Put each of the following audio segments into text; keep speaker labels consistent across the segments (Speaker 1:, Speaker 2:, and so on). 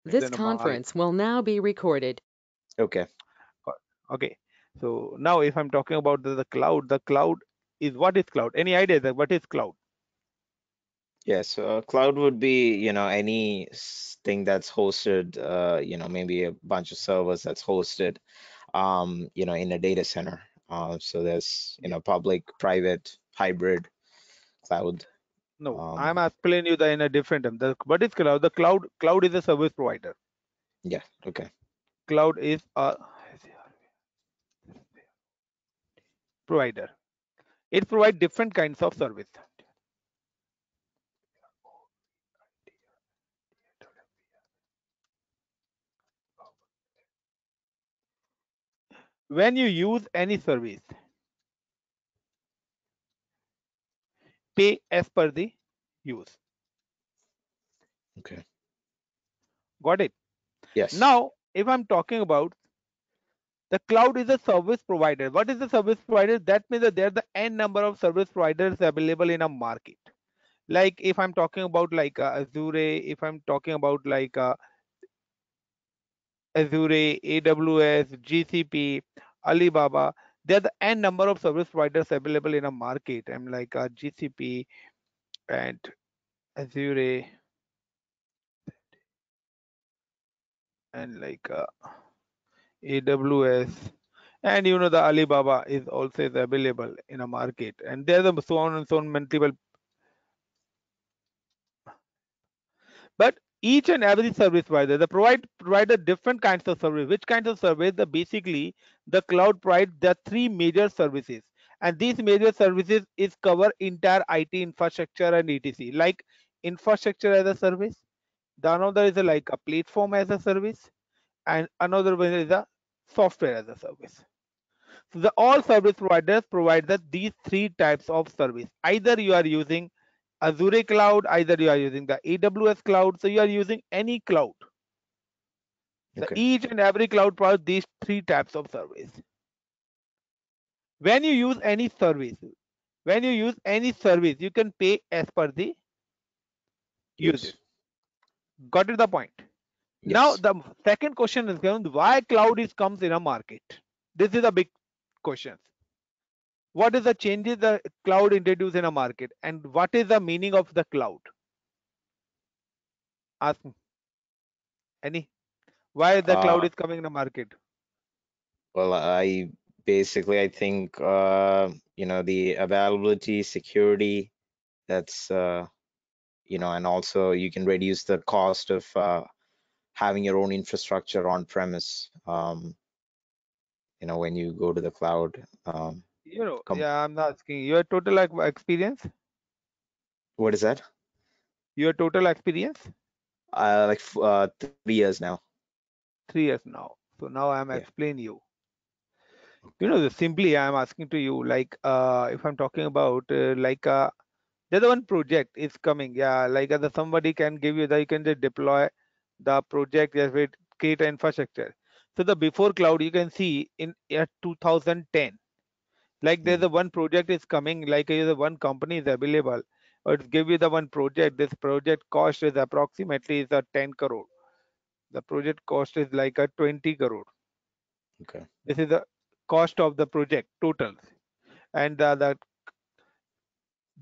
Speaker 1: This
Speaker 2: in a market.
Speaker 1: conference will now be recorded.
Speaker 3: Okay.
Speaker 2: Okay. So now if I'm talking about the cloud, the cloud is, what is cloud? Any idea that what is cloud?
Speaker 3: Yes, cloud would be, any thing that's hosted, maybe a bunch of servers that's hosted, in a data center. So there's,
Speaker 2: Yeah.
Speaker 3: public, private, hybrid, cloud.
Speaker 2: No,
Speaker 3: Um,
Speaker 2: I'm explaining you the in a different term. The what is cloud? The cloud is a service provider.
Speaker 3: yeah, okay.
Speaker 2: Cloud is a provider. It provides different kinds of service. When you use any service, pay as per the use.
Speaker 3: Okay.
Speaker 2: Got it?
Speaker 3: Yes.
Speaker 2: Now, if I'm talking about the cloud is a service provider. What is the service provider? That means that there are the n number of service providers available in a market. Like if I'm talking about like Azure, if I'm talking about like Azure, AWS, GCP, Alibaba, there are the n number of service providers available in a market. I'm like GCP and Azure and like AWS, and the Alibaba is also is available in a market, and there's a so on and so on multiple. But each and every service provider, they provide a different kinds of service. Which kinds of service? The basically the cloud provides the three major services, and these major services is cover entire IT infrastructure and etc. Like infrastructure as a service. The another is like a platform as a service, and another one is a software as a service. So the all service providers provide that these three types of service. Either you are using Azure cloud, either you are using the AWS cloud, so you are using any cloud. The
Speaker 3: Okay.
Speaker 2: each and every cloud provides these three types of service. When you use any service, you can pay as per the
Speaker 3: Use.
Speaker 2: usage. Got it the point? Now
Speaker 3: Yes.
Speaker 2: the second question is why cloud is comes in a market. This is a big question. What is the changes the cloud introduce in a market, and what is the meaning of the cloud? Ask me. Any? Why the cloud
Speaker 3: Uh,
Speaker 2: is coming in the market?
Speaker 3: well, I think, the availability, security, that's, and also you can reduce the cost of having your own infrastructure on premise, when you go to the cloud. Com
Speaker 2: Yeah, I'm not asking your total like experience.
Speaker 3: what is that?
Speaker 2: Your total experience,
Speaker 3: Like 3 years now.
Speaker 2: 3 years now. So now I'm
Speaker 3: Yeah.
Speaker 2: explain you. Simply I'm asking to you like if I'm talking about there's one project is coming. Yeah, like the somebody can give you the you can just deploy the project just with create an infrastructure. So the before cloud you can see in 2010, like there's
Speaker 3: Mhm.
Speaker 2: a one project is coming, like the one company is available, or it give you the one project. This project cost is approximately is a 10 crore. The project cost is like a 20 crore.
Speaker 3: Okay.
Speaker 2: This is the cost of the project total, and the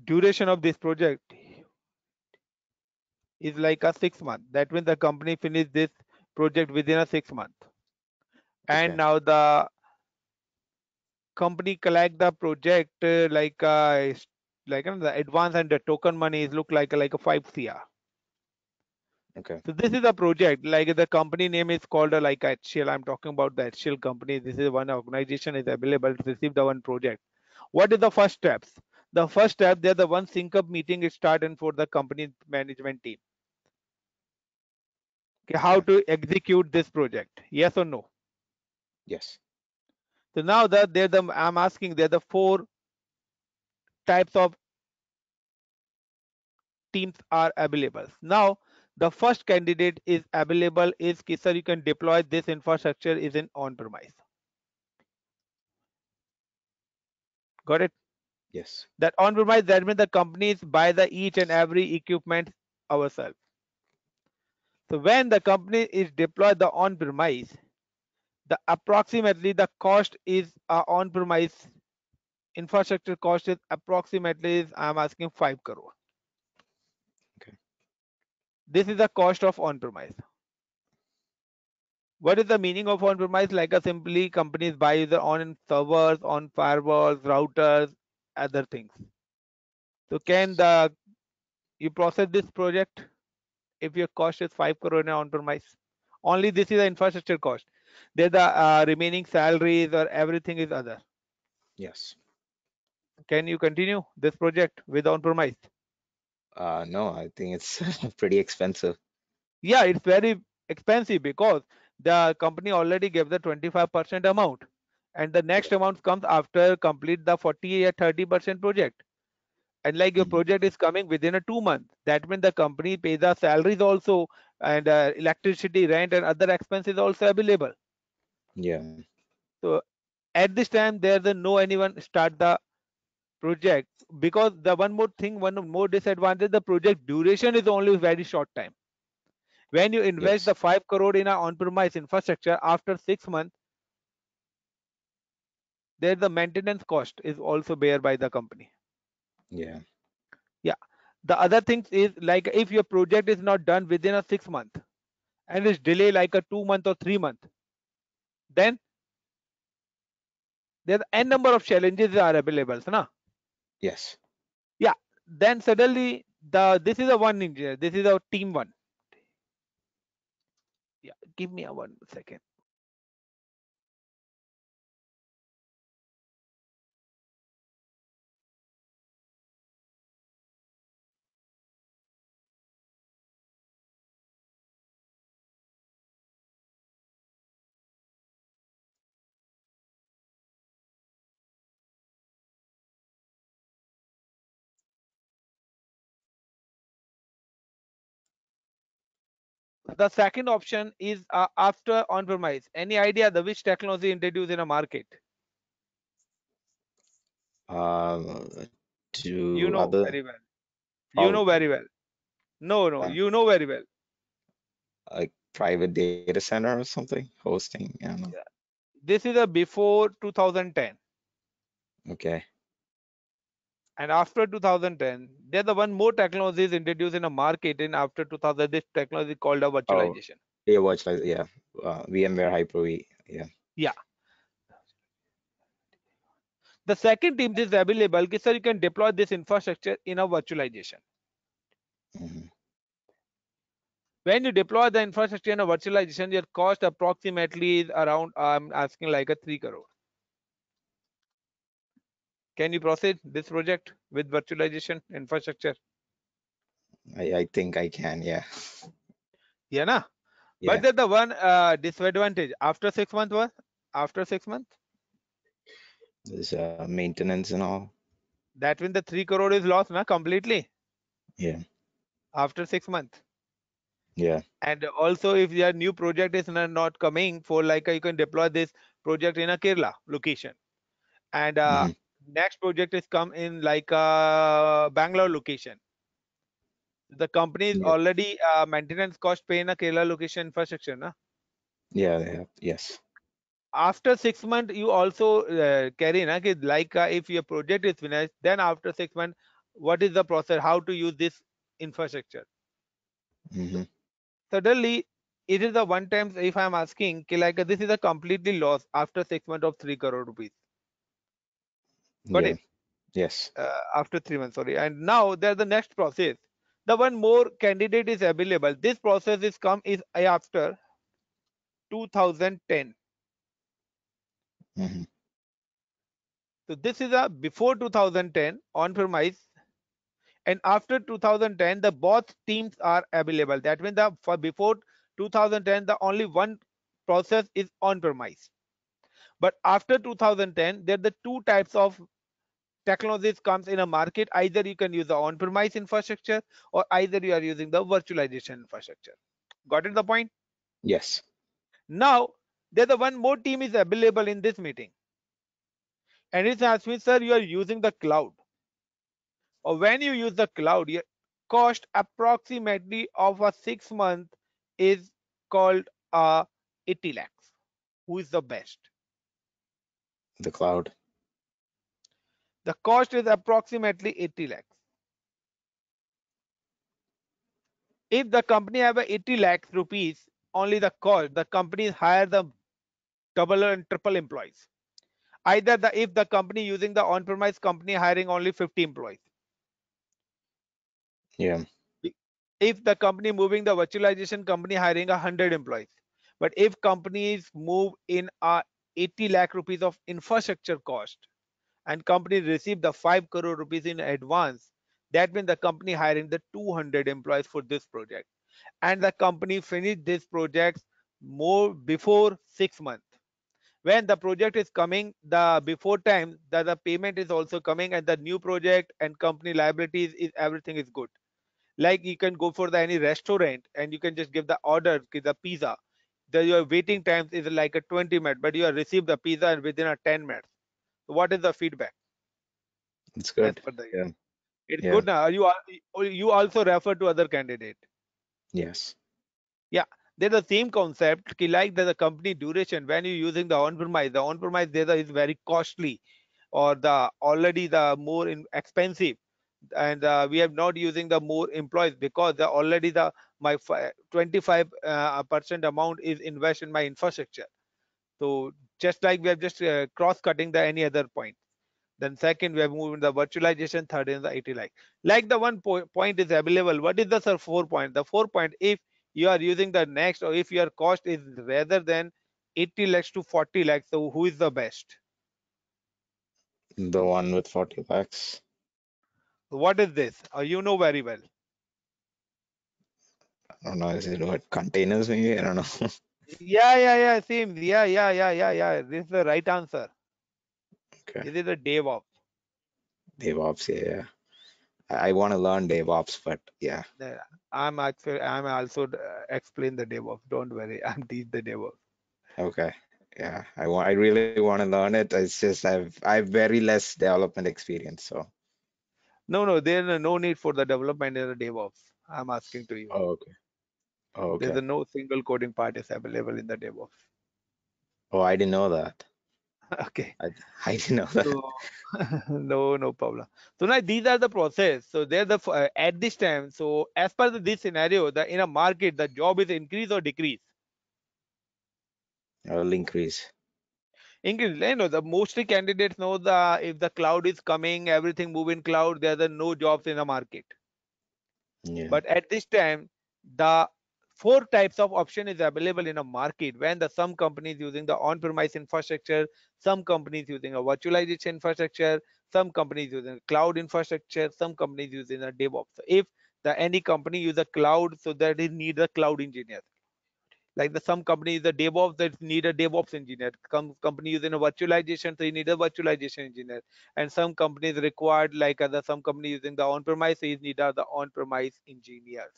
Speaker 2: duration of this project is like a 6 month. That means the company finish this project within a 6 month, and
Speaker 3: Okay.
Speaker 2: now the company collect the project the advance and the token money is look like a 5 cr.
Speaker 3: Okay.
Speaker 2: So this is a project, like the company name is called like HCL. I'm talking about the HCL company. This is one organization is available to receive the one project. What is the first steps? The first step, there the one sync up meeting is started for the company management team. Okay, how
Speaker 3: Okay.
Speaker 2: to execute this project? Yes or no?
Speaker 3: Yes.
Speaker 2: So now that I'm asking there the four types of teams are available. Now the first candidate is available is sir, you can deploy this infrastructure is in on premise. Got it?
Speaker 3: Yes.
Speaker 2: That on premise, that means the companies buy the each and every equipment ourselves. So when the company is deployed the on-premise, the approximately the cost is on-premise infrastructure cost is approximately is I'm asking 5 crore.
Speaker 3: Okay.
Speaker 2: This is the cost of on-premise. What is the meaning of on-premise? Like a simply companies buy the on servers, on firewalls, routers, other things. So can the you process this project if your cost is 5 crore in on-premise? Only this is the infrastructure cost. There's the remaining salaries or everything is other.
Speaker 3: Yes.
Speaker 2: Can you continue this project with on-premise?
Speaker 3: No, I think it's pretty expensive.
Speaker 2: Yeah, it's very expensive because the company already gave the 25% amount and the
Speaker 3: Yeah.
Speaker 2: next amount comes after complete the 40 or 30% project. And like your
Speaker 3: Hmm.
Speaker 2: project is coming within a 2 month, that means the company pays the salaries also and electricity, rent and other expenses also available.
Speaker 3: Yeah.
Speaker 2: So at this time, there's a no anyone start the project because the one more thing, one more disadvantage, the project duration is only very short time. When you invest
Speaker 3: Yes.
Speaker 2: the 5 crore in a on-premise infrastructure, after 6 months, there the maintenance cost is also bear by the company.
Speaker 3: Yeah.
Speaker 2: Yeah. The other things is like if your project is not done within a 6 month and it's delay like a 2 month or 3 month, then there's n number of challenges are available. So, na?
Speaker 3: Yes.
Speaker 2: Yeah. Then suddenly the this is a one engineer. This is a team one. Yeah. Give me a 1 second. The second option is after on-premise. Any idea the which technology introduced in a market?
Speaker 3: To
Speaker 2: You know
Speaker 3: other
Speaker 2: very well. You know
Speaker 3: probably
Speaker 2: very well. No, no,
Speaker 3: uh,
Speaker 2: you know very well.
Speaker 3: like private data center or something, hosting. I don't know.
Speaker 2: Yeah. This is a before 2010
Speaker 3: Okay.
Speaker 2: and after 2010. There's the one more technology is introduced in a market in after 2000. This technology called a
Speaker 3: Oh,
Speaker 2: virtualization.
Speaker 3: yeah, watch like yeah. VMware Hyper-V. Yeah.
Speaker 2: Yeah. The second team is available. Ki, sir, you can deploy this infrastructure in a virtualization.
Speaker 3: Hmm.
Speaker 2: When you deploy the infrastructure in a virtualization, your cost approximately is around I'm asking like a 3 crore. Can you proceed this project with virtualization infrastructure?
Speaker 3: I think I can. Yeah.
Speaker 2: Yeah, na? But
Speaker 3: Yeah.
Speaker 2: there's the one disadvantage after 6 months was after 6 months
Speaker 3: There's maintenance and all.
Speaker 2: that means the 3 crore is lost na completely
Speaker 3: Yeah.
Speaker 2: after 6 months.
Speaker 3: Yeah.
Speaker 2: And also if your new project is not coming for like you can deploy this project in a Kerala location and
Speaker 3: Hmm.
Speaker 2: next project is come in like Bangalore location. The company is
Speaker 3: Yeah.
Speaker 2: already maintenance cost pay in a Kerala location infrastructure na.
Speaker 3: Yeah. Yeah. Yes.
Speaker 2: After 6 months you also carry na, ki like if your project is finished then after 6 months what is the process how to use this infrastructure.
Speaker 3: Hmm.
Speaker 2: Suddenly it is the one time if I'm asking ki like this is a completely loss after 6 months of 3 crore rupees. Got
Speaker 3: Yeah.
Speaker 2: it?
Speaker 3: Yes.
Speaker 2: After 3 months, sorry. And now there's the next process. The one more candidate is available. This process is come is after 2010.
Speaker 3: Hmm.
Speaker 2: So this is a before 2010 on premise and after 2010 the both teams are available. That means the for before 2010 the only one process is on premise. But after 2010 there are the two types of technologies comes in a market. Either you can use the on-premise infrastructure or either you are using the virtualization infrastructure. Got it the point?
Speaker 3: Yes.
Speaker 2: Now there's the one more team is available in this meeting and it asks me, sir, you are using the cloud. Or when you use the cloud, your cost approximately of a 6 month is called 80 lakhs. Who is the best?
Speaker 3: The cloud.
Speaker 2: The cost is approximately 80 lakhs. If the company have a 80 lakhs rupees, only the cost, the company hire the double and triple employees. Either the if the company using the on-premise company hiring only 50 employees.
Speaker 3: Yeah.
Speaker 2: If the company moving the virtualization company hiring 100 employees. But if companies move in a 80 lakh rupees of infrastructure cost and company receive the 5 crore rupees in advance, that means the company hiring the 200 employees for this project, and the company finish this project more before 6 months. When the project is coming, the before time that the payment is also coming, and the new project and company liabilities is everything is good. Like you can go for the any restaurant and you can just give the order the pizza. Your waiting times is like a 20 minutes, but you have received the pizza and within a 10 minutes. So what is the feedback
Speaker 3: It's
Speaker 2: as
Speaker 3: good.
Speaker 2: per the
Speaker 3: Yeah.
Speaker 2: it's
Speaker 3: Yeah.
Speaker 2: good now. You also refer to other candidate.
Speaker 3: Yes.
Speaker 2: Yeah, they're the same concept. Like the company duration when you're using the on-premise data is very costly, or the already the more expensive, and we are not using the more employees because the already the my 25% amount is invest in my infrastructure. So just like we are just cross-cutting the any other point. Then second, we have moved in the virtualization. Third is the 80 like the one point is available. What is the sir 4 point? The 4 point, if you are using the next or if your cost is rather than 80 lakhs to 40 lakhs, so who is the best?
Speaker 3: The one with 40 lakhs.
Speaker 2: What is this? You know very well.
Speaker 3: I don't know. Is it what containers maybe? I don't know.
Speaker 2: Yeah. Same. Yeah. This is the right answer.
Speaker 3: Okay.
Speaker 2: This is the DevOps.
Speaker 3: DevOps. Yeah. Yeah. I want to learn DevOps, but yeah.
Speaker 2: Uh, I'm also explain the DevOps. Don't worry. I'm teach the DevOps.
Speaker 3: Okay. Yeah. I really want to learn it. It's just I have very less development experience. So.
Speaker 2: No. There's no need for the development in the DevOps. I'm asking to you.
Speaker 3: Oh, okay. Oh,
Speaker 2: There's
Speaker 3: okay.
Speaker 2: a no single coding part is available in the DevOps.
Speaker 3: Oh, I didn't know that.
Speaker 2: Okay.
Speaker 3: I I didn't know that.
Speaker 2: So no problem. So now these are the process. So they're the at this time. So as per this scenario, the in a market, the job is increase or decrease.
Speaker 3: I'll increase.
Speaker 2: Increase. You know, the mostly candidates know the if the cloud is coming, everything move in cloud. There are no jobs in the market.
Speaker 3: Yeah.
Speaker 2: But at this time, the four types of option is available in a market when the some companies using the on-premise infrastructure, some companies using a virtualization infrastructure, some companies using cloud infrastructure, some companies using a DevOps. So if the any company use a cloud, so that it need a cloud engineer. Like the some companies the DevOps that need a DevOps engineer. Company using a virtualization, so you need a virtualization engineer. And some companies required like other some companies using the on-premise, so you need the on-premise engineers.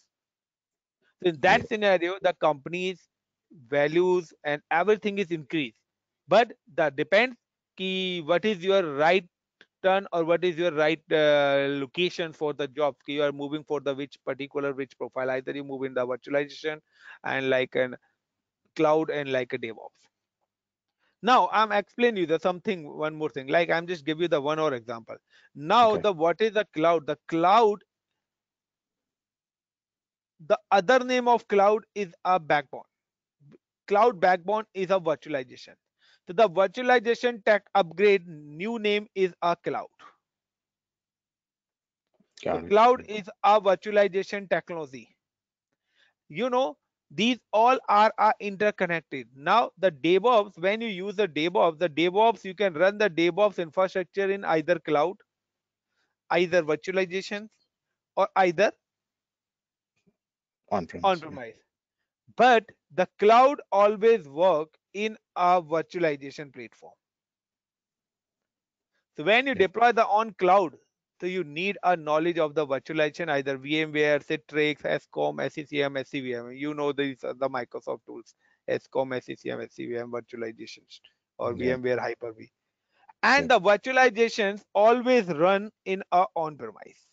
Speaker 2: So in
Speaker 3: Yeah.
Speaker 2: that scenario, the company's values and everything is increased. But that depends ki what is your right turn or what is your right location for the job. Ki you are moving for the which particular which profile. Either you move in the virtualization and like an cloud and like a DevOps. Now I'm explaining you the something one more thing. Like I'm just give you the one more example. Now
Speaker 3: Okay.
Speaker 2: the what is the cloud? The cloud, the other name of cloud is a backbone. Cloud backbone is a virtualization. So the virtualization tech upgrade new name is a cloud. So
Speaker 3: Got it.
Speaker 2: cloud is a virtualization technology. You know, these all are interconnected. Now the DevOps, when you use the DevOps, you can run the DevOps infrastructure in either cloud, either virtualization, or either
Speaker 3: On premise. Yeah.
Speaker 2: on-premise. But the cloud always work in a virtualization platform. So when you
Speaker 3: Yeah.
Speaker 2: deploy the on cloud, so you need a knowledge of the virtualization, either VMware, Citrix, SCOM, SCCM, SCVM. You know these are the Microsoft tools, SCOM, SCCM, SCVM virtualizations, or
Speaker 3: Yeah.
Speaker 2: VMware Hyper-V. And
Speaker 3: Yeah.
Speaker 2: the virtualizations always run in a on-premise.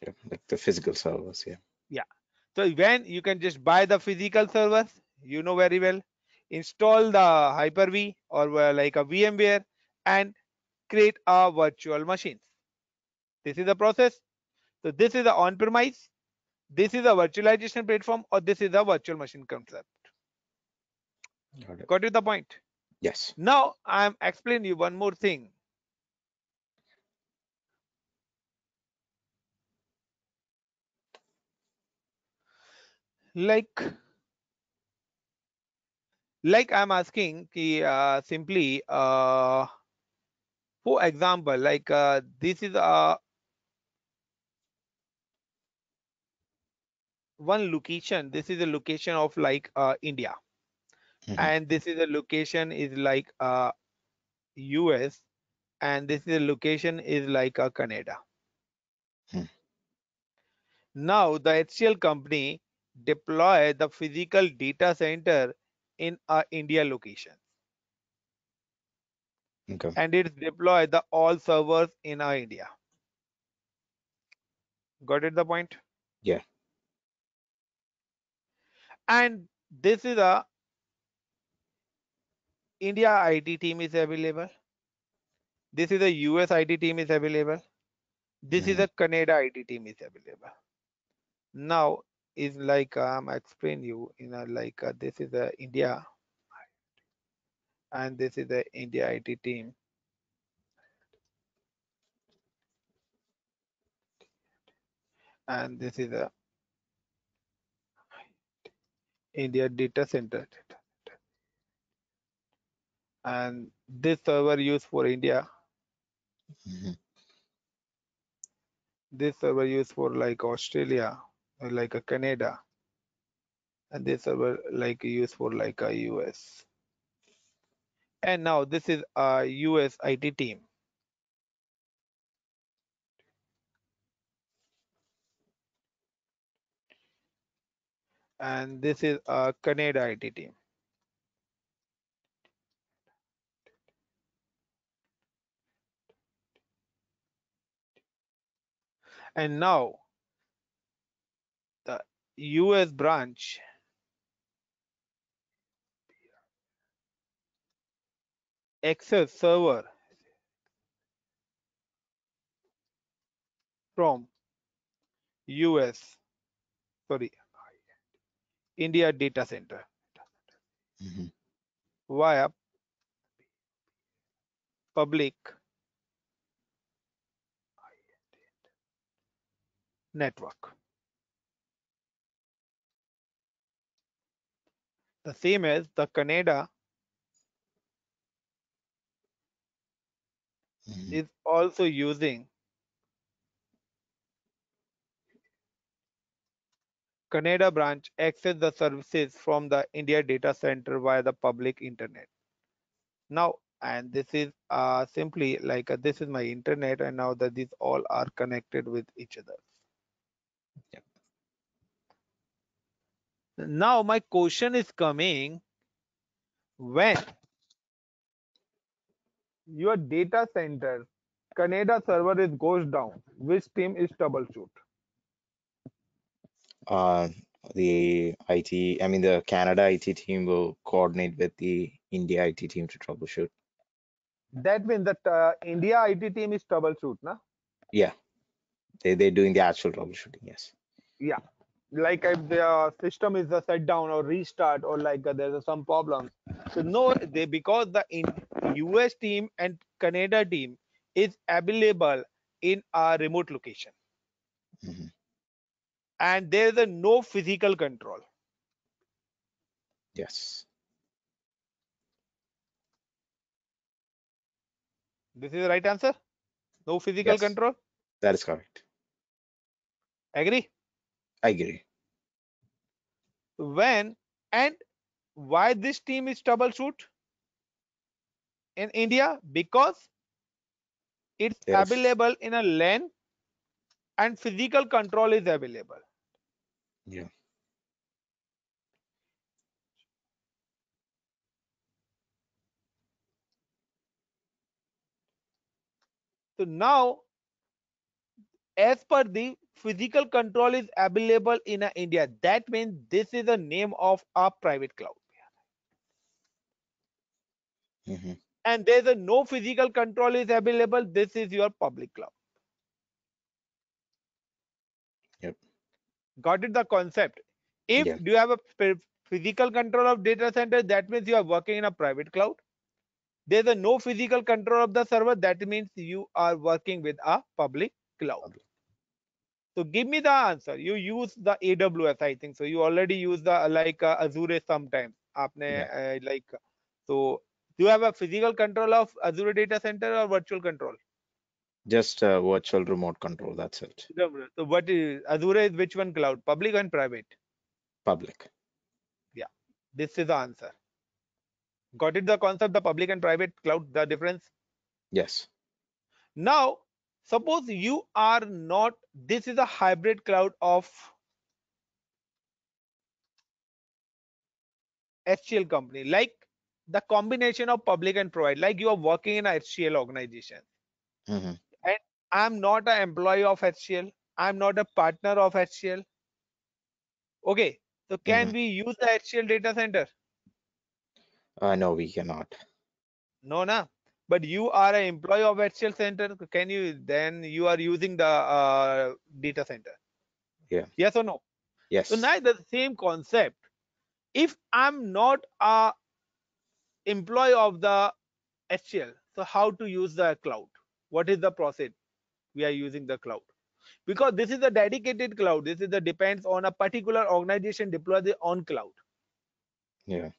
Speaker 3: Yeah. Like the physical servers. Yeah.
Speaker 2: Yeah. So when you can just buy the physical servers, you know very well, install the Hyper-V or like a VMware and create a virtual machines. This is the process. So this is the on-premise, this is a virtualization platform, or this is a virtual machine concept.
Speaker 3: Got it.
Speaker 2: Got you the point?
Speaker 3: Yes.
Speaker 2: Now I'm explaining you one more thing. Like I'm asking simply for example, this is one location. This is a location of India,
Speaker 3: Hmm.
Speaker 2: and this is a location is US, and this is a location is Canada.
Speaker 3: Hmm.
Speaker 2: Now the HCL company deploy the physical data center in a India location,
Speaker 3: Okay.
Speaker 2: and it's deploy the all servers in a India. Got it the point?
Speaker 3: Yeah.
Speaker 2: And this is a India IT team is available. This is a US IT team is available. This is
Speaker 3: Hmm.
Speaker 2: a Canada IT team is available. Now is explain you in a this is a India, and this is the India IT team, and this is a India data center, and this server used for India,
Speaker 3: Hmm.
Speaker 2: this server used for Australia, like a Canada, and this server used for a US. And now this is a US IT team, and this is a Canada IT team. And now the US branch access server from US, sorry, India data center
Speaker 3: Hmm.
Speaker 2: via public network. The same as the Canada
Speaker 3: Hmm.
Speaker 2: is also using Canada branch access the services from the India data center via the public internet. Now, and this is simply this is my internet, and now that these all are connected with each other.
Speaker 3: Yeah.
Speaker 2: Now my question is coming, when your data center Canada server is goes down, which team is troubleshoot?
Speaker 3: Uh, the IT, I mean, the Canada IT team will coordinate with the India IT team to troubleshoot.
Speaker 2: That means that India IT team is troubleshoot, na?
Speaker 3: Yeah, they're doing the actual troubleshooting. Yes.
Speaker 2: Yeah. Like if the system is shut down or restart, or there's some problems. So no, they, because the US team and Canada team is available in a remote location,
Speaker 3: Hmm.
Speaker 2: and there is a no physical control.
Speaker 3: Yes.
Speaker 2: This is the right answer. No physical
Speaker 3: Yes,
Speaker 2: control.
Speaker 3: that is correct.
Speaker 2: Agree?
Speaker 3: I agree.
Speaker 2: When and why this team is troubleshoot in India? Because it's
Speaker 3: There's,
Speaker 2: available in a LAN and physical control is available.
Speaker 3: yeah.
Speaker 2: So now, as per the physical control is available in India. That means this is the name of a private cloud.
Speaker 3: Hmm.
Speaker 2: And there's a no physical control is available. This is your public cloud.
Speaker 3: Yep.
Speaker 2: Got it? The concept. If
Speaker 3: Yeah.
Speaker 2: you have a physical control of data center, that means you are working in a private cloud. There's a no physical control of the server. That means you are working with a public cloud.
Speaker 3: Public.
Speaker 2: So give me the answer. You use the AWS, I think. So you already use the like Azure sometimes. आपने
Speaker 3: Yeah.
Speaker 2: like so do you have a physical control of Azure data center or virtual control?
Speaker 3: Just virtual remote control. That's it.
Speaker 2: So what is Azure is which one cloud? Public and private?
Speaker 3: Public.
Speaker 2: Yeah, this is the answer. Got it? The concept, the public and private cloud, the difference.
Speaker 3: Yes.
Speaker 2: Now, suppose you are not. This is a hybrid cloud of HCL company, like the combination of public and private. Like you are working in a HCL organization,
Speaker 3: Hmm.
Speaker 2: and I'm not an employee of HCL. I'm not a partner of HCL. Okay, so
Speaker 3: Hmm.
Speaker 2: can we use the HCL data center?
Speaker 3: No, we cannot.
Speaker 2: No, na. But you are an employee of HCL center. Can you then you are using the data center?
Speaker 3: Yeah.
Speaker 2: Yes or no? So
Speaker 3: Yes.
Speaker 2: now the same concept. If I'm not a employee of the HCL, so how to use the cloud? What is the process we are using the cloud? Because this is a dedicated cloud. This is the depends on a particular organization deploy the on cloud.
Speaker 3: Yeah.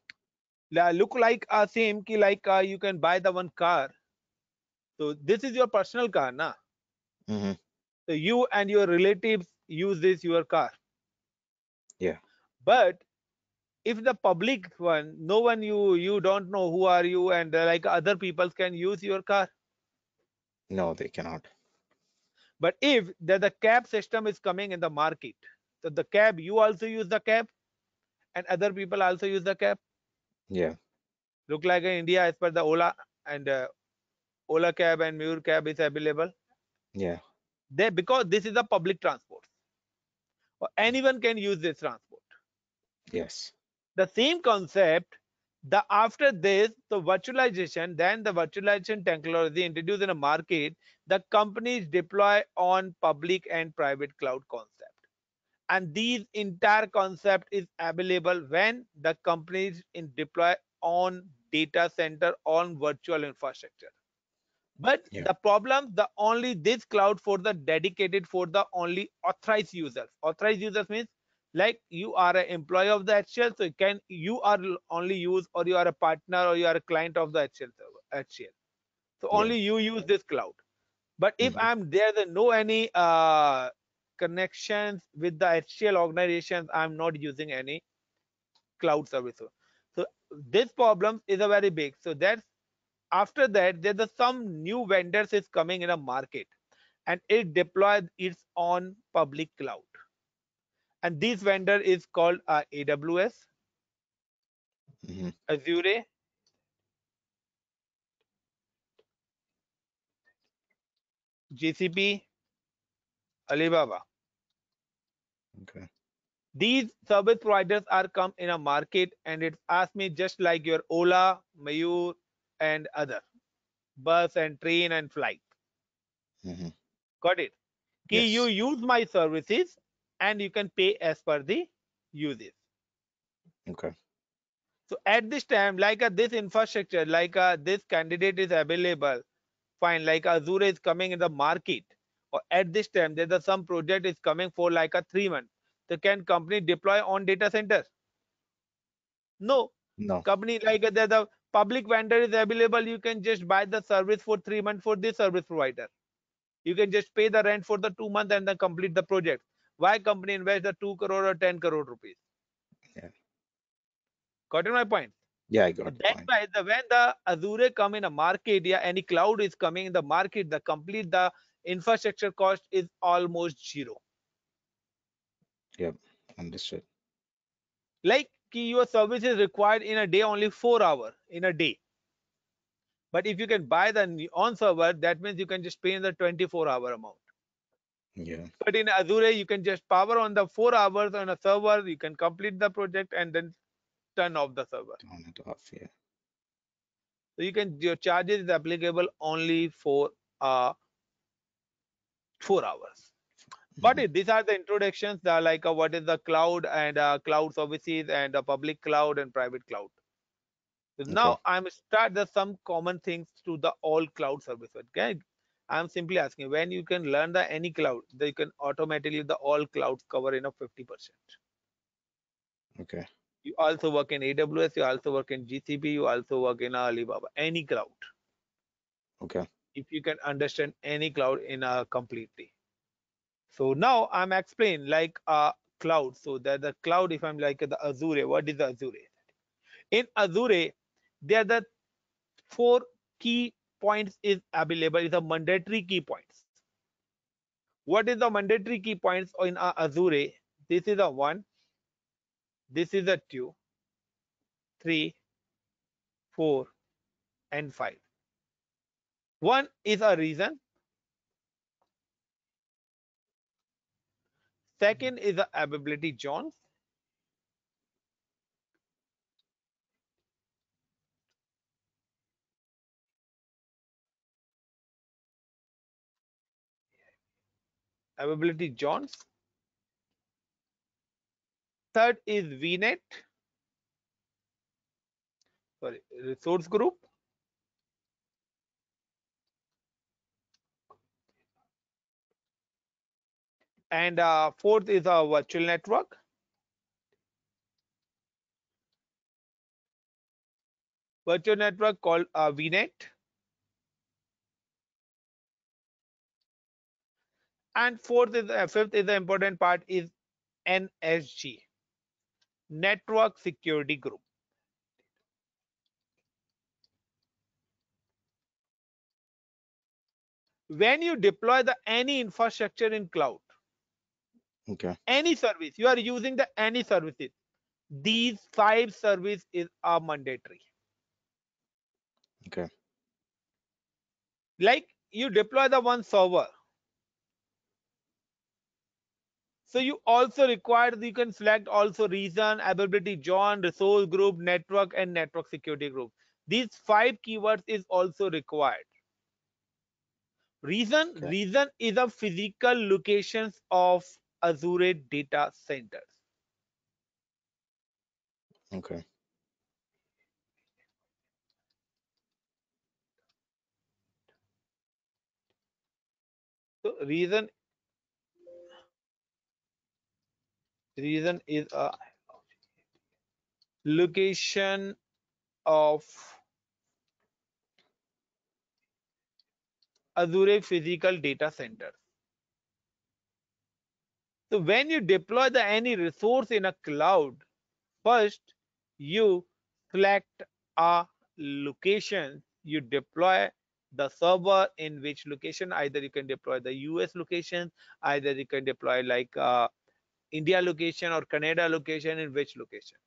Speaker 2: Look like a same ki like you can buy the one car. So this is your personal car, na.
Speaker 3: Hmm.
Speaker 2: So you and your relatives use this your car.
Speaker 3: Yeah.
Speaker 2: But if the public one, no one you don't know who are you and like other people can use your car.
Speaker 3: No, they cannot.
Speaker 2: But if the cab system is coming in the market, so the cab you also use the cab and other people also use the cab.
Speaker 3: Yeah.
Speaker 2: Look like in India as per the Ola and Ola cab and Mur cab is available.
Speaker 3: Yeah.
Speaker 2: They because this is a public transport, or anyone can use this transport.
Speaker 3: Yes.
Speaker 2: The same concept. The after this, the virtualization, then the virtualization technology introduced in a market, the companies deploy on public and private cloud concept. And these entire concept is available when the companies in deploy on data center on virtual infrastructure. But
Speaker 3: Yeah.
Speaker 2: the problem, the only this cloud for the dedicated for the only authorized users. Authorized users means like you are an employee of the HCL, so you are only use or you are a partner or you are a client of the HCL server, HCL. So
Speaker 3: Yeah.
Speaker 2: only you use this cloud. But if
Speaker 3: Hmm.
Speaker 2: I'm there, the no any connections with the HCL organizations, I'm not using any cloud service. So this problem is a very big. So that's after that there's some new vendors is coming in a market and it deployed its own public cloud. And this vendor is called AWS,
Speaker 3: Hmm.
Speaker 2: Azure, GCP, Alibaba.
Speaker 3: Okay.
Speaker 2: These service providers are come in a market and it's asked me just like your Ola, Mayur, and other bus and train and flight.
Speaker 3: Hmm.
Speaker 2: Got it? Ki you
Speaker 3: Yes.
Speaker 2: use my services and you can pay as per the uses.
Speaker 3: Okay.
Speaker 2: So at this time, like this infrastructure, like this candidate is available, fine. Like Azure is coming in the market, or at this time there's some project is coming for like a 3 month. So can company deploy on data center? No.
Speaker 3: No.
Speaker 2: Company like the public vendor is available. You can just buy the service for 3 months for this service provider. You can just pay the rent for the 2 months and then complete the project. Why company invest the 2 crore or 10 crore rupees?
Speaker 3: Yeah.
Speaker 2: Got my point?
Speaker 3: Yeah, I
Speaker 2: So
Speaker 3: got the
Speaker 2: that's
Speaker 3: point.
Speaker 2: why when the Azure come in a market, yeah, any cloud is coming in the market, the complete the infrastructure cost is almost zero.
Speaker 3: Yep. Understood.
Speaker 2: Like your service is required in a day only 4 hours in a day. But if you can buy the on server, that means you can just pay in the 24-hour amount.
Speaker 3: Yeah.
Speaker 2: But in Azure, you can just power on the 4 hours on a server, you can complete the project and then turn off the server.
Speaker 3: On and off. Yeah.
Speaker 2: So you can, your charges is applicable only for uh 4 hours. But
Speaker 3: Hmm.
Speaker 2: these are the introductions that are like what is the cloud and cloud services and public cloud and private cloud. So
Speaker 3: Okay.
Speaker 2: now I'm start the some common things to the all cloud services. Okay, I'm simply asking when you can learn the any cloud, then you can automatically the all clouds cover in a 50%.
Speaker 3: Okay.
Speaker 2: You also work in AWS, you also work in GCP, you also work in Alibaba, any cloud.
Speaker 3: Okay.
Speaker 2: If you can understand any cloud in a completely. So now I'm explaining like a cloud. So that the cloud, if I'm like the Azure, what is the Azure? In Azure, there are the four key points is available. Is the mandatory key points. What is the mandatory key points in Azure? This is a one. This is a two, three, four, and five. One is a reason. Second is the availability zones. Availability zones. Third is VNet. Sorry, resource group. And fourth is a virtual network. Virtual network called VNet. And fifth is the important part is NSG, Network Security Group. When you deploy the any infrastructure in cloud,
Speaker 3: Okay.
Speaker 2: any service, you are using the any services. These five services are mandatory.
Speaker 3: Okay.
Speaker 2: Like you deploy the one server, so you also require you can select also reason, availability zone, resource group, network, and network security group. These five keywords is also required.
Speaker 3: Okay.
Speaker 2: Reason is a physical locations of Azure data centers.
Speaker 3: Okay.
Speaker 2: So reason is a location of Azure physical data centers. So when you deploy the any resource in a cloud, first you select a location, you deploy the server in which location. Either you can deploy the US location, either you can deploy like India location or Canada location, in which location.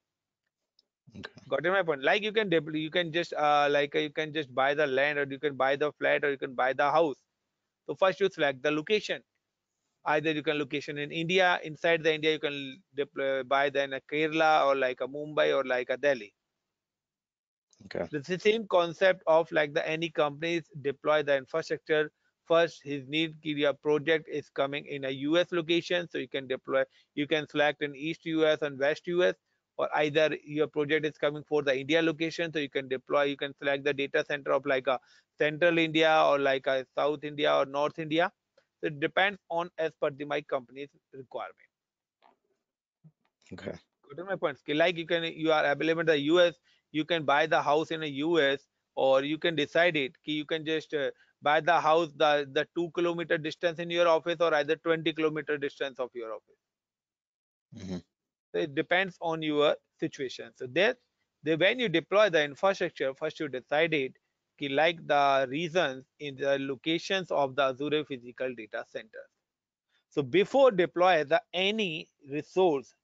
Speaker 3: Okay.
Speaker 2: Got my point? Like you can just you can just buy the land, or you can buy the flat, or you can buy the house. So first you select the location. Either you can location in India, inside the India you can deploy, buy then a Kerala or like a Mumbai or like a Delhi.
Speaker 3: Okay.
Speaker 2: It's the same concept of like the any companies deploy the infrastructure. First, his need your project is coming in a US location, so you can deploy. You can select in East US and West US, or either your project is coming for the India location, so you can deploy. You can select the data center of like a Central India or like a South India or North India. So it depends on as per the my company's requirement.
Speaker 3: Okay.
Speaker 2: Got to my point. Like you are available in the US, you can buy the house in the US, or you can decide it. You can just buy the house the 2 kilometer distance in your office, or either 20 kilometer distance of your office.
Speaker 3: Hmm.
Speaker 2: So it depends on your situation. So when you deploy the infrastructure, first you decide it. Like the reasons in the locations of the Azure physical data centers. So before deploy the any resource,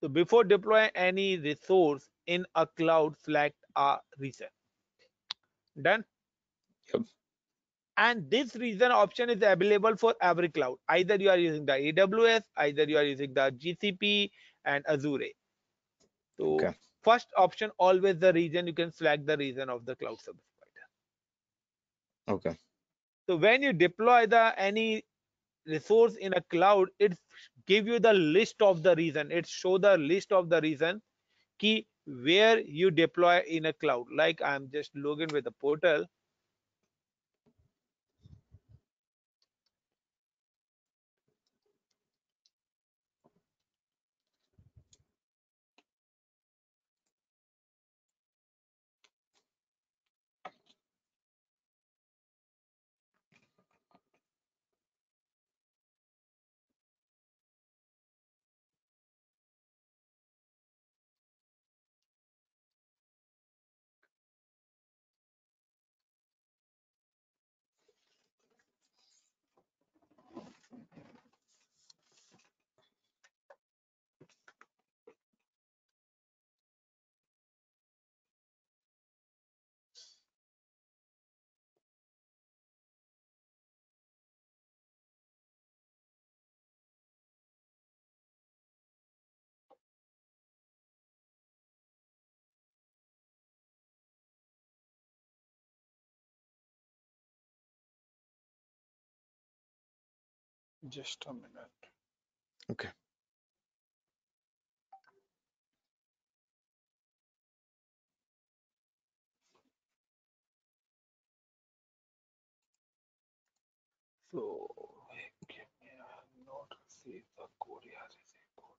Speaker 2: So before deploying any resource in a cloud, select a region. Done.
Speaker 3: Yep.
Speaker 2: And this region option is available for every cloud. Either you are using the AWS, either you are using the GCP and Azure. So
Speaker 3: Okay.
Speaker 2: first option, always the region, you can select the region of the cloud service provider.
Speaker 3: Okay.
Speaker 2: So when you deploy the any resource in a cloud, it give you the list of the region. It show the list of the region key where you deploy in a cloud. Like I'm just logging with the portal. Just a minute.
Speaker 3: Okay.
Speaker 2: So give me a note. See the Korea report.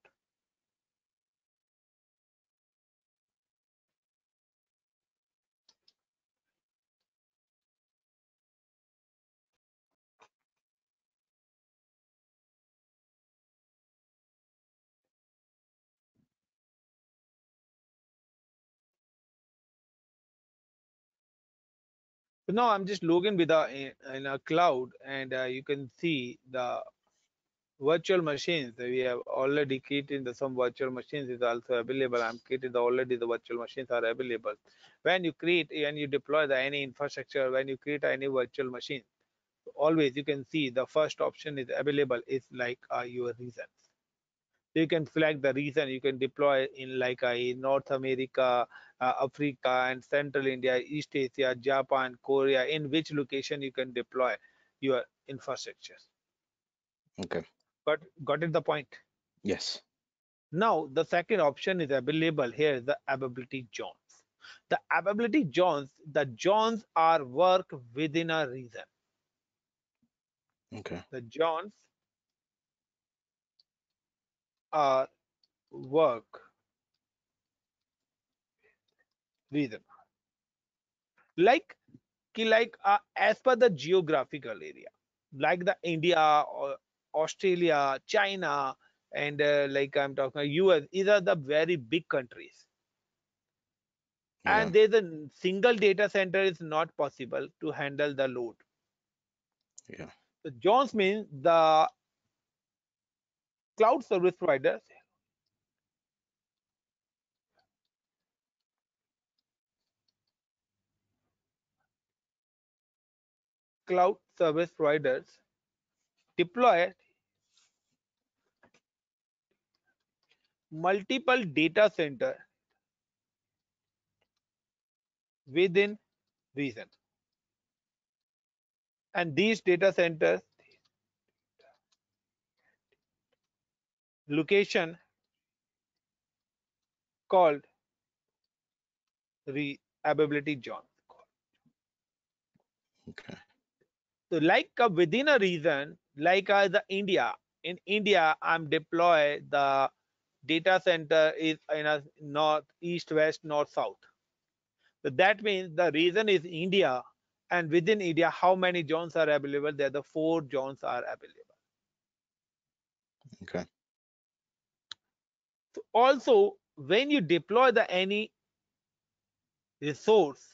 Speaker 2: So now I'm just logging with in a cloud, and you can see the virtual machines. We have already created some virtual machines is also available. I'm created already the virtual machines are available. When you create and you deploy the any infrastructure, when you create any virtual machine, always you can see the first option is available is like your regions. You can select the region you can deploy in like North America, Africa, and Central India, East Asia, Japan, Korea, in which location you can deploy your infrastructure.
Speaker 3: Okay.
Speaker 2: Got it the point?
Speaker 3: Yes.
Speaker 2: Now the second option is available here is the availability zones. The availability zones, the zones are work within a region.
Speaker 3: Okay.
Speaker 2: The zones are work region. Like as per the geographical area, like the India or Australia, China, and like I'm talking US, these are the very big countries.
Speaker 3: Yeah.
Speaker 2: And there's a single data center is not possible to handle the load.
Speaker 3: Yeah.
Speaker 2: So Jones means the cloud service providers, cloud service providers deploy multiple data center within region. And these data centers location called availability zone.
Speaker 3: Okay.
Speaker 2: So like within a region, like the India, in India, I'm deploy the data center is in a north, east, west, north, south. So that means the region is India, and within India, how many zones are available? There, the 4 zones are available.
Speaker 3: Okay.
Speaker 2: So also, when you deploy the any resource,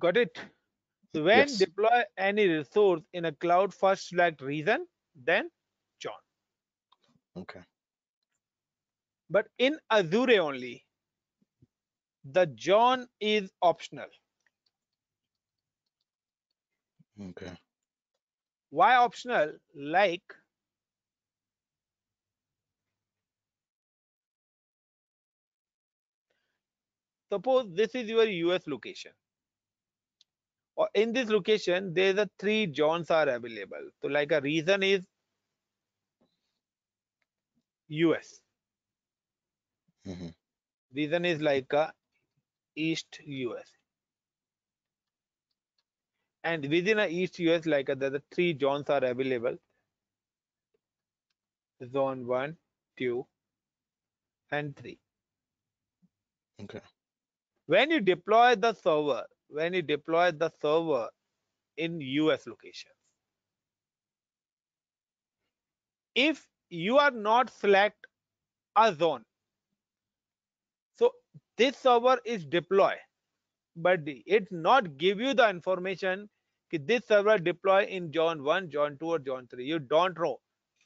Speaker 2: Got it? So when
Speaker 3: Yes.
Speaker 2: deploy any resource in a cloud, first select reason, then John.
Speaker 3: Okay.
Speaker 2: But in Azure only, the John is optional.
Speaker 3: Okay.
Speaker 2: Why optional? Like, suppose this is your US location, or in this location there are three Johns are available. So like a reason is US.
Speaker 3: Hmm.
Speaker 2: Reason is like a East US. And within a East US, like the three Johns are available: Zone 1, 2, and 3.
Speaker 3: Okay.
Speaker 2: When you deploy the server in US locations, if you are not select a zone, so this server is deploy, but it not give you the information that this server deploy in John 1, John 2, or John 3. You don't know.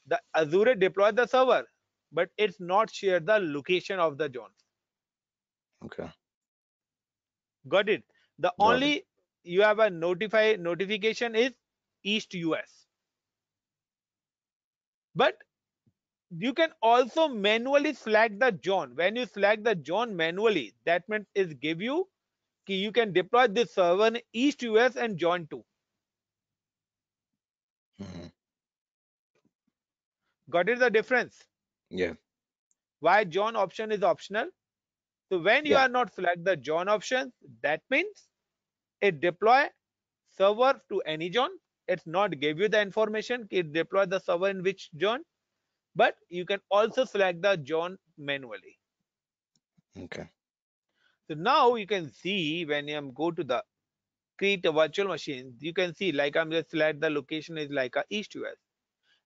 Speaker 2: The Azure deploy the server, but it's not share the location of the zones.
Speaker 3: Okay.
Speaker 2: Got it? The
Speaker 3: Got it.
Speaker 2: only you have a notification is East US. But you can also manually select the zone. When you select the zone manually, that means it give you you can deploy this server in East US and Zone 2.
Speaker 3: Hmm.
Speaker 2: Got it the difference?
Speaker 3: Yeah.
Speaker 2: Why zone option is optional? So when you
Speaker 3: Yeah.
Speaker 2: are not select the zone option, that means it deploy server to any zone. It's not give you the information, it deploy the server in which zone, but you can also select the zone manually.
Speaker 3: Okay.
Speaker 2: So now you can see when you go to the create a virtual machine, you can see like I'm just select the location is like a East US.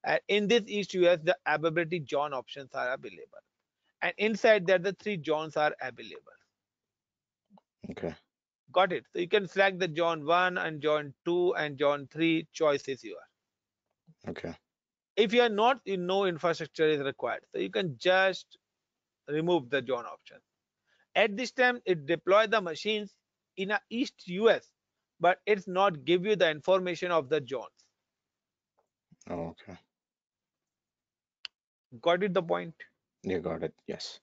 Speaker 2: And in this East US, the availability zone options are available. And inside there, the three zones are available.
Speaker 3: Okay.
Speaker 2: Got it? So you can select the zone 1 and zone 2 and zone 3 choices you are.
Speaker 3: Okay.
Speaker 2: If you are not, you know infrastructure is required. So you can just remove the zone option. At this time, it deploy the machines in a East US, but it's not give you the information of the zones.
Speaker 3: Oh, okay.
Speaker 2: Got it the point?
Speaker 3: You got it. Yes.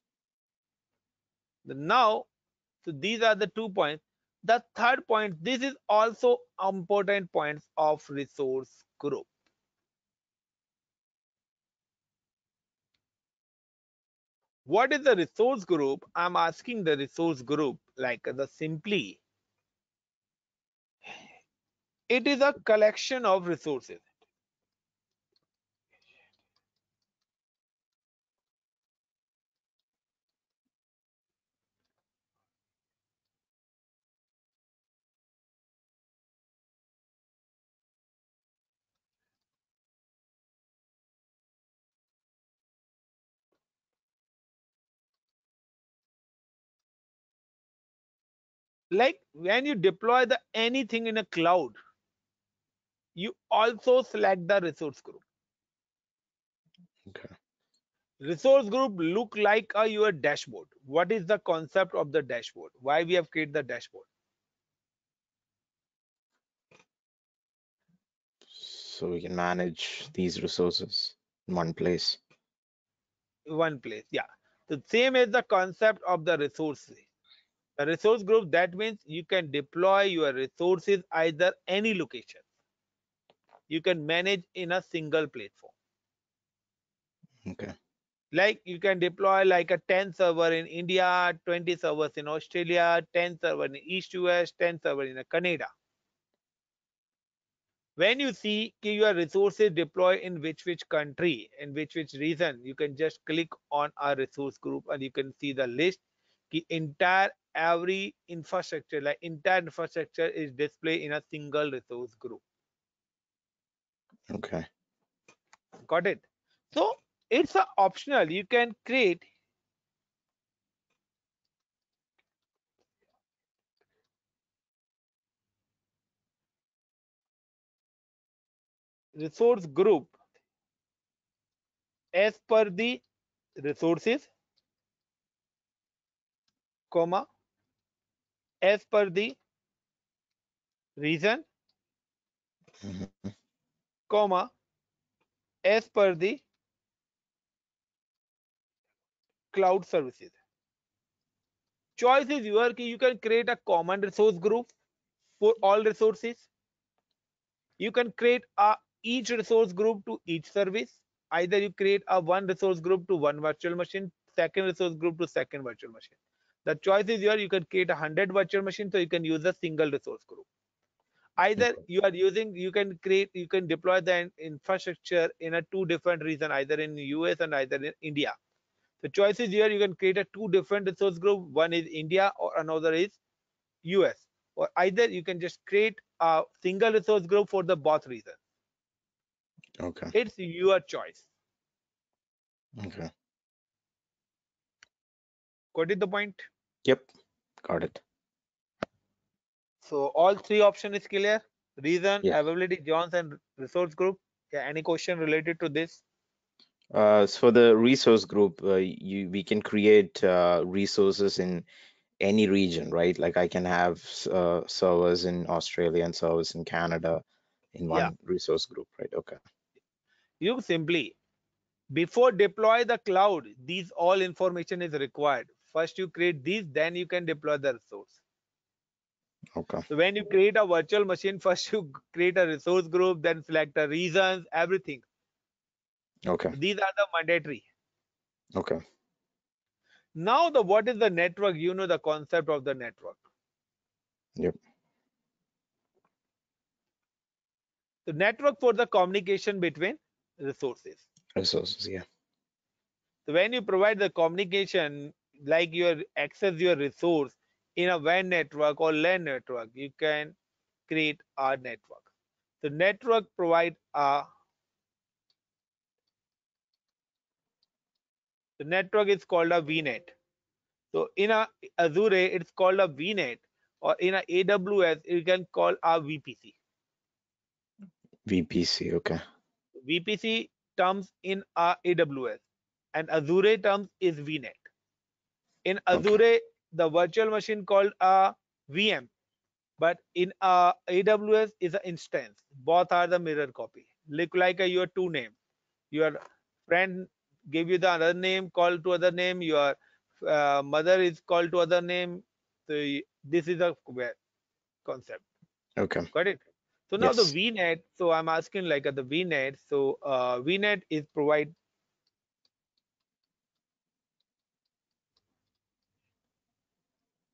Speaker 2: Now, so these are the 2 points. The third point, this is also important points of resource group. What is the resource group? I'm asking the resource group like the simply. It is a collection of resources. Like when you deploy the anything in a cloud, you also select the resource group.
Speaker 3: Okay.
Speaker 2: Resource group look like your dashboard. What is the concept of the dashboard? Why we have created the dashboard?
Speaker 3: So we can manage these resources in one place.
Speaker 2: One place, yeah. The same as the concept of the resources. A resource group, that means you can deploy your resources either any location. You can manage in a single platform.
Speaker 3: Okay.
Speaker 2: Like you can deploy like a 10 server in India, 20 servers in Australia, 10 server in East US, 10 server in Canada. When you see your resources deploy in which country, in which region, you can just click on a resource group and you can see the list. The entire every infrastructure, like entire infrastructure is displayed in a single resource group.
Speaker 3: Okay.
Speaker 2: Got it? So it's a optional. You can create. resource group as per the resources, comma, as per the region,
Speaker 3: Hmm.
Speaker 2: comma, as per the cloud services. Choice is your key. You can create a common resource group for all resources. You can create a each resource group to each service. Either you create a one resource group to one virtual machine, second resource group to second virtual machine. The choice is yours. You can create 100 virtual machines, so you can use a single resource group. Either
Speaker 3: Okay.
Speaker 2: you are using, you can create, you can deploy the infrastructure in a two different region, either in US and either in India. The choice is here. You can create a two different resource group. One is India or another is US. Or either you can just create a single resource group for the both regions.
Speaker 3: Okay.
Speaker 2: It's your choice.
Speaker 3: Okay.
Speaker 2: Got it the point?
Speaker 3: Yep. Got it.
Speaker 2: So all three option is clear. Reason,
Speaker 3: Yeah.
Speaker 2: availability, Jones, and resource group. Yeah, any question related to this?
Speaker 3: So for the resource group, we can create resources in any region, right? Like I can have servers in Australia and servers in Canada in
Speaker 2: Yeah.
Speaker 3: one resource group, right? Okay.
Speaker 2: You simply before deploy the cloud, these all information is required. First you create these, then you can deploy the resource.
Speaker 3: Okay.
Speaker 2: So when you create a virtual machine, first you create a resource group, then select the regions, everything.
Speaker 3: Okay.
Speaker 2: So these are the mandatory.
Speaker 3: Okay.
Speaker 2: Now the what is the network? You know the concept of the network.
Speaker 3: Yep.
Speaker 2: The network for the communication between resources.
Speaker 3: Resources. Yeah.
Speaker 2: So when you provide the communication, like your access your resource in a WAN network or LAN network, you can create a network. The network provide a the network is called a VNet. So in a Azure, it's called a VNet, or in a AWS, you can call a VPC.
Speaker 3: VPC. Okay.
Speaker 2: VPC terms in AWS and Azure terms is VNet. In
Speaker 3: Okay.
Speaker 2: Azure, the virtual machine called a VM, but in AWS is an instance. Both are the mirror copy. Look like your two name. Your friend gave you the other name, called to other name. Your mother is called to other name. So this is a concept.
Speaker 3: Okay.
Speaker 2: Got it? So now the
Speaker 3: Yes.
Speaker 2: VNet. So I'm asking like the VNet. So VNet is provide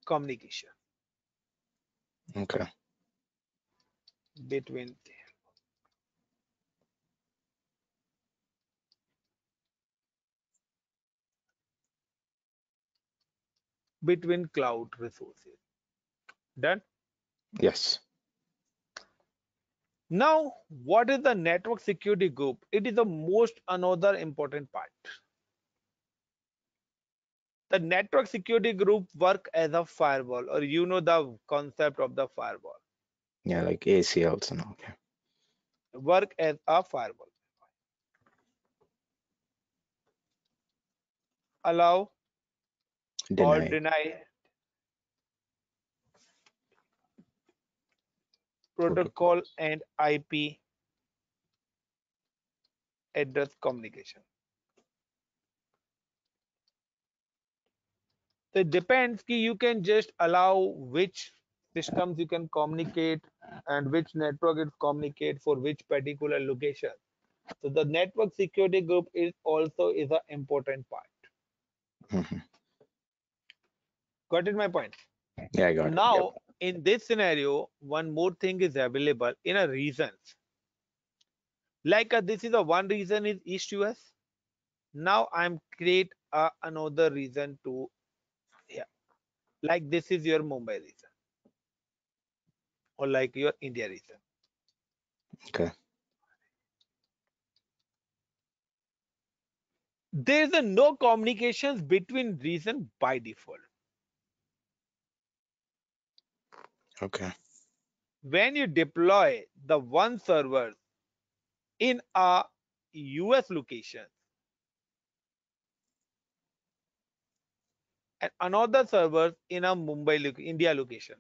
Speaker 2: communication
Speaker 3: Okay.
Speaker 2: between cloud resources. Done.
Speaker 3: Yes.
Speaker 2: Now, what is the network security group? It is the most another important part. The network security group work as a firewall, or you know the concept of the firewall.
Speaker 3: Yeah, like ACLs and all. Yeah.
Speaker 2: Work as a firewall. Allow or
Speaker 3: Deny.
Speaker 2: deny protocol
Speaker 3: Protocols.
Speaker 2: and IP address communication. So it depends ki you can just allow which systems you can communicate and which network it communicate for which particular location. So the network security group is also is an important part.
Speaker 3: Hmm.
Speaker 2: Got it my point?
Speaker 3: Yeah, I
Speaker 2: So
Speaker 3: got it. Yep.
Speaker 2: now in this scenario, one more thing is available in a regions. Like this is a one region is East US. Now I'm create another region to yeah. Like this is your Mumbai region or like your India region.
Speaker 3: Okay.
Speaker 2: There is a no communications between region by default.
Speaker 3: Okay.
Speaker 2: When you deploy the one server, in a US location and another server in a India location.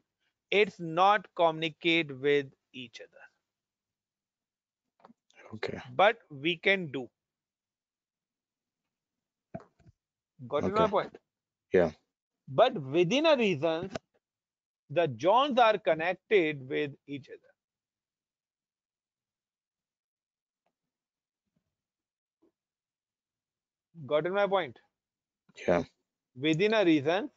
Speaker 2: It's not communicate with each other,
Speaker 3: Okay.
Speaker 2: but we can do. Got it my
Speaker 3: Okay.
Speaker 2: point?
Speaker 3: Yeah.
Speaker 2: But within a reason, the zones are connected with each other. Got it my point?
Speaker 3: Yeah.
Speaker 2: Within a reason,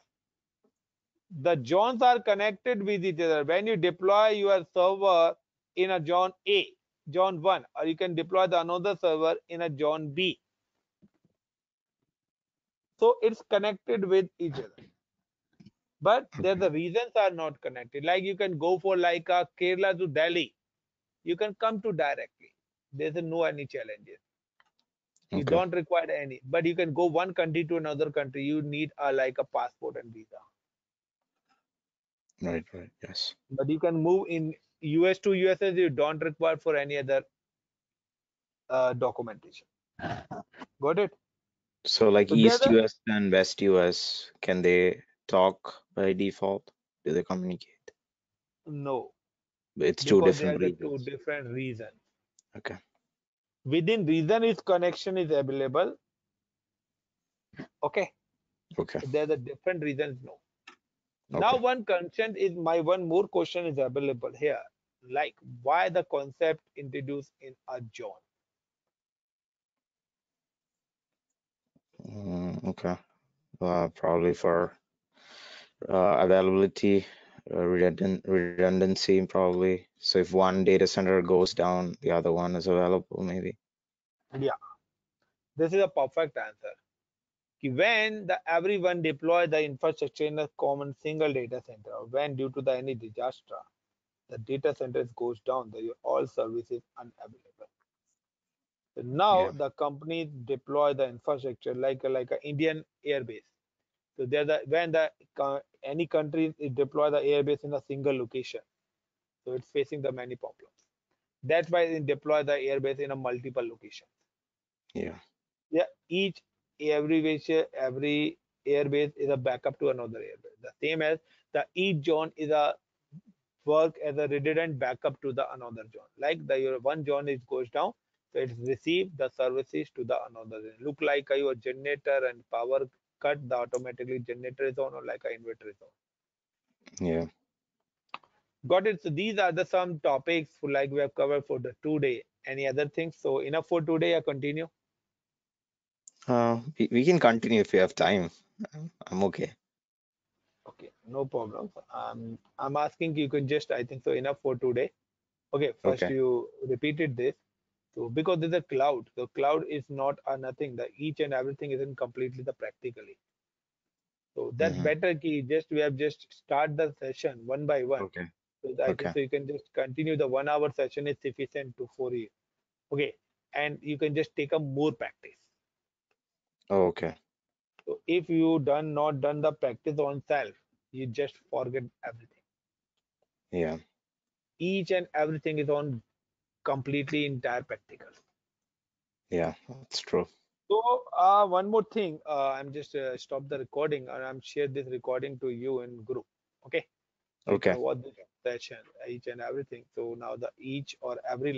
Speaker 2: the zones are connected with each other. When you deploy your server in a zone A, zone 1, or you can deploy the another server in a zone B. So it's connected with each other. But there
Speaker 3: Okay.
Speaker 2: the reasons are not connected. Like you can go for like a Kerala to Delhi, you can come to directly. There's no any challenges. You
Speaker 3: Okay.
Speaker 2: don't require any, but you can go one country to another country. You need a like a passport and visa.
Speaker 3: Right. Right. Yes.
Speaker 2: But you can move in US to USA. You don't require for any other documentation. Got it?
Speaker 3: So like
Speaker 2: So there's
Speaker 3: East
Speaker 2: a
Speaker 3: US and West US, can they talk by default? Do they communicate?
Speaker 2: no,
Speaker 3: It's two
Speaker 2: because
Speaker 3: different
Speaker 2: there's a two
Speaker 3: regions.
Speaker 2: different reasons.
Speaker 3: Okay.
Speaker 2: Within reason is connection is available. Okay,
Speaker 3: Okay.
Speaker 2: there's a different reasons. No. Now
Speaker 3: Okay.
Speaker 2: one consent is my one more question is available here. Like why the concept introduced in a zone?
Speaker 3: Okay. Probably for availability, redundancy, probably. So if one data center goes down, the other one is available, maybe.
Speaker 2: Yeah, this is a perfect answer. When the everyone deploy the infrastructure in a common single data center, when due to the any disaster, the data center goes down, the all services unavailable. So now
Speaker 3: Yeah.
Speaker 2: the companies deploy the infrastructure like a Indian airbase. So there the when the any country deploy the airbase in a single location, so it's facing the many problems. That's why they deploy the airbase in a multiple location.
Speaker 3: Yeah.
Speaker 2: Yeah, each every airbase is a backup to another airbase. The same as the each zone is a work as a redundant backup to the another zone. Like the your one zone is goes down, so it's receive the services to the another zone. Look like your generator and power cut, the automatically generator is on or like a inverter is on.
Speaker 3: Yeah.
Speaker 2: Got it. So these are the some topics for like we have covered for the today. Any other things? So enough for today. I continue.
Speaker 3: We can continue if you have time. I'm okay.
Speaker 2: Okay, no problem. I'm asking you can just I think so enough for today. Okay, first
Speaker 3: Okay.
Speaker 2: you repeated this. So because there's a cloud, the cloud is not a nothing. The each and everything isn't completely the practically. So that's
Speaker 3: Hmm.
Speaker 2: better key. Just we have just start the session one by one.
Speaker 3: Okay.
Speaker 2: So I think
Speaker 3: Okay.
Speaker 2: so you can just continue the 1 hour session is sufficient to for you. Okay, and you can just take a more practice.
Speaker 3: Oh, okay.
Speaker 2: So if you done not done the practice on self, you just forget everything.
Speaker 3: Yeah.
Speaker 2: Each and everything is on completely entire practical.
Speaker 3: Yeah. That's true.
Speaker 2: So one more thing, I'm just stop the recording and I'm share this recording to you in group. Okay, so you
Speaker 3: Okay.
Speaker 2: can watch this session, each and everything. So now the each or every